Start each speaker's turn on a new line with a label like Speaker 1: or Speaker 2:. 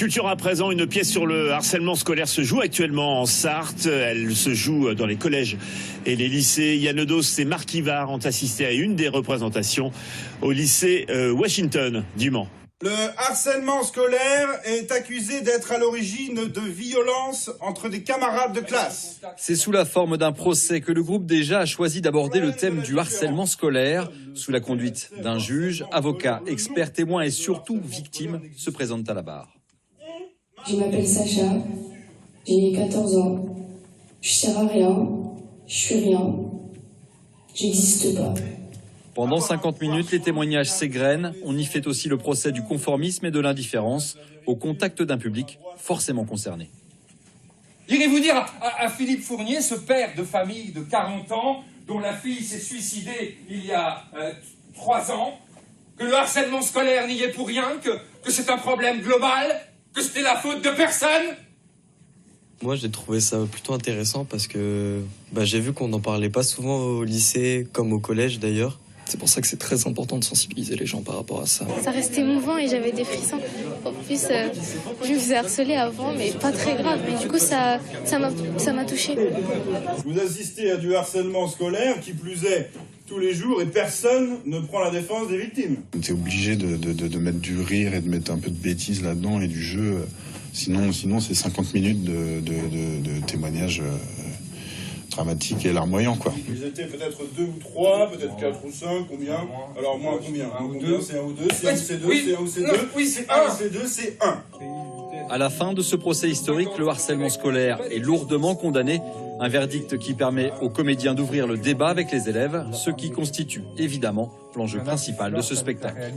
Speaker 1: Culture à présent, une pièce sur le harcèlement scolaire se joue actuellement en Sarthe. Elle se joue dans les collèges et les lycées. Yann Odos et Marc Ivard ont assisté à une des représentations au lycée Washington du Mans.
Speaker 2: Le harcèlement scolaire est accusé d'être à l'origine de violences entre des camarades de classe.
Speaker 3: C'est sous la forme d'un procès que le groupe déjà a choisi d'aborder le thème du harcèlement scolaire. Sous la conduite d'un juge, avocats, experts, témoins et surtout victimes se présentent à la barre.
Speaker 4: Je m'appelle Sacha, j'ai 14 ans, je sers à rien, je suis rien, j'existe pas.
Speaker 3: Pendant 50 minutes, les témoignages s'égrènent. On y fait aussi le procès du conformisme et de l'indifférence au contact d'un public forcément concerné.
Speaker 5: Irez-vous dire à Philippe Fournier, ce père de famille de 40 ans, dont la fille s'est suicidée il y a 3 ans, que le harcèlement scolaire n'y est pour rien, que c'est un problème global, que c'était la faute de personne?
Speaker 6: Moi, j'ai trouvé ça plutôt intéressant parce que j'ai vu qu'on n'en parlait pas souvent au lycée, comme au collège d'ailleurs. C'est pour ça que c'est très important de sensibiliser les gens par rapport à ça.
Speaker 7: Ça restait émouvant et j'avais des frissons. En plus, je me faisais harceler avant, mais pas très grave. Mais du coup, ça m'a touchée.
Speaker 2: Vous assistez à du harcèlement scolaire, qui plus est, tous les jours, et personne ne prend la défense des victimes.
Speaker 8: T'es obligé de mettre du rire et de mettre un peu de bêtises là-dedans et du jeu. Sinon c'est 50 minutes de témoignages dramatique et larmoyant, quoi.
Speaker 2: Ils étaient peut-être 2 ou 3, peut-être 4 ou 5, combien? Alors moi, combien?
Speaker 5: Un ou deux.
Speaker 2: C'est 1 ou 2, c'est 1 ou c'est 2, c'est 1 ou c'est 2.
Speaker 5: Oui, c'est
Speaker 2: 1 ou c'est 2, c'est 1.
Speaker 3: À la fin de ce procès historique, le harcèlement scolaire est lourdement condamné. Un verdict qui permet aux comédiens d'ouvrir le débat avec les élèves, ce qui constitue évidemment l'enjeu principal de ce spectacle.